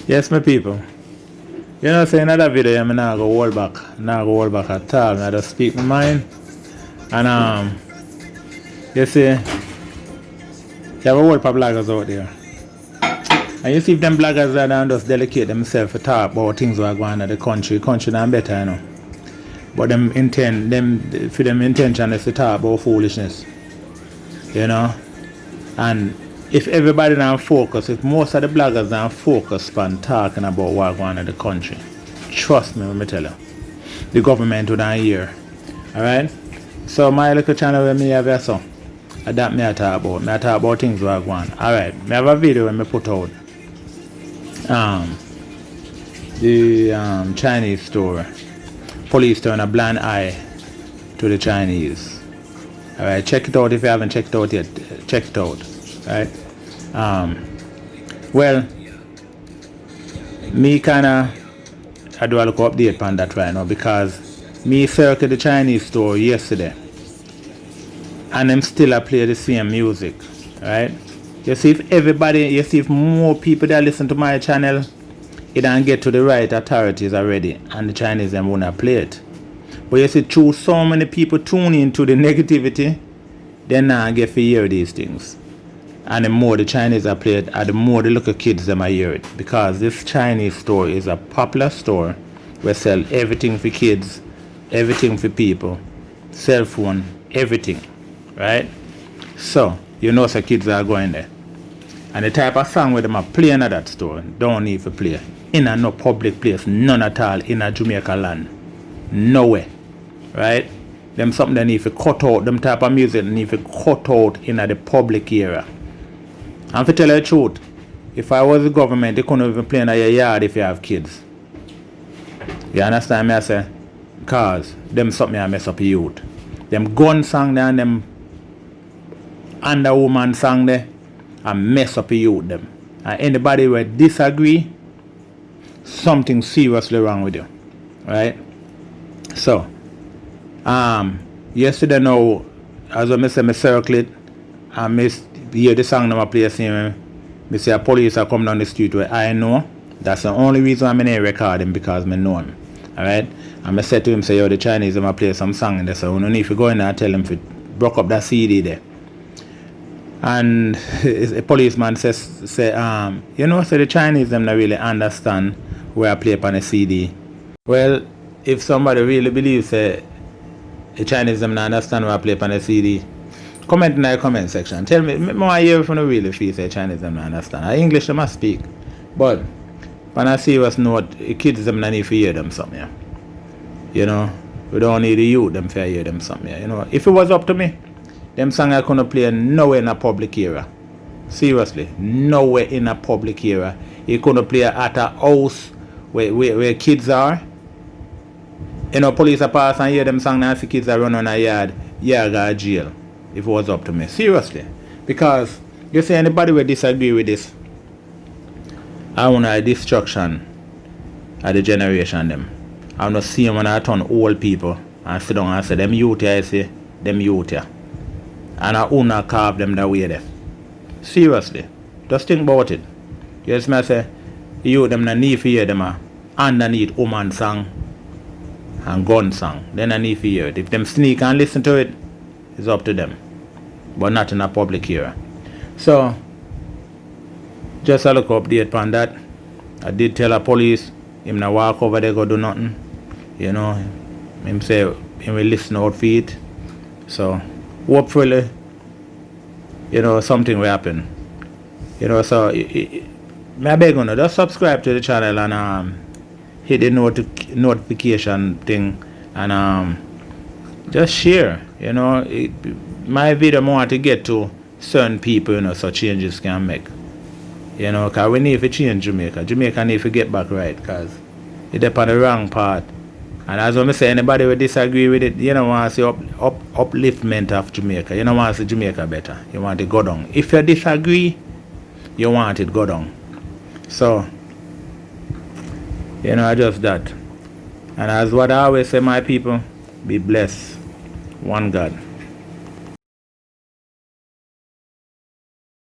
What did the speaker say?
Yes, my people. You know, say another video, I'm not go hold back. Not go hold back at all. I just speak my mind. And you see, you have a whole of bloggers out there. And you see if them bloggers are down just delicate themselves to talk about things that are going on in the country not better, you know. But them intention is to talk about foolishness. You know? And if everybody now focus, if most of the bloggers now focus on talking about what's going on in the country, trust me when I tell you, the government would not hear. Alright? So my little channel where me have here, so that me I talk about. Me I talk about things that are going on. Alright, me have a video when me put out the Chinese store. Police turn a blind eye to the Chinese. Alright, check it out if you haven't checked it out yet. Check it out. Right? Well, me kinda I do a look update on that right now because me circled the Chinese store yesterday and them still play the same music. Right? You see if more people that listen to my channel, it don't get to the right authorities already and the Chinese them won't play it. But you see, through so many people tune into the negativity, they not get to hear these things. And the more the Chinese are played, and the more the little kids them are hear it. Because this Chinese store is a popular store where sell everything for kids, everything for people, cell phone, everything. Right? So, you know some kids are going there. And the type of song where them are playing at that store, don't need to play. In a no public place, none at all in a Jamaica land. Nowhere. Right? Them something they need to cut out, them type of music they need to cut out in the public area. And to tell you the truth, if I was the government, they couldn't even play in your yard if you have kids. You understand me I say? Because them something I mess up youth. Them gun song there and them underwoman song there, I mess up youth them. And anybody who disagree, something seriously wrong with you. Right? So, yesterday now, as I say, I circle it, and I hear the song I play, I see a police are come down the street where I know. That's the only reason I'm in here recording, because I know him. Alright? And I said to him, say, yo, the Chinese are play some song in there, so we don't need to go in there and tell him to broke up that CD there. And a policeman say, you know, so the Chinese them not really understand where I play upon a CD. Well, if somebody really believes the Chinese them not understand where I play upon a CD, comment in the comment section. Tell me, I hear if you really feel the Chinese them not understand. English they must speak. But when I serious note, the kids them not need to hear them something. You know, we don't need the youth them to hear them something. You know, if it was up to me, them songs I couldn't play nowhere in a public area. Seriously, nowhere in a public area. You couldn't play at a house where kids are. You know, police are pass and hear them song and see kids are running on a yard, yeah, go to jail. If it was up to me. Seriously. Because you see anybody will disagree with this, I want a destruction of the generation them. I want to see them when I turn old people and sit down and say, them youth here, I say, them youth here. And I will not carve them that way there. Seriously. Just think about it. You see me I say, you them not need to hear them underneath woman song and gun song. Then I need to hear it. If them sneak and listen to it, it's up to them. But not in a public area. So, just a look update on that. I did tell the police, him not walk over there go do nothing. You know, him say, him will listen out for it. So, hopefully, you know, something will happen. You know, so, I beg you, just subscribe to the channel and hit the notification thing and just share. You know, my video more to get to certain people, you know, so changes can make. You know, because we need to change Jamaica. Jamaica need to get back right, because it's on the wrong path. And as I say, anybody will disagree with it, you don't want to see upliftment of Jamaica. You don't want to see Jamaica better. You want it go down. If you disagree, you want it go down. So, you know, just that. And as what I always say, my people, be blessed. One God.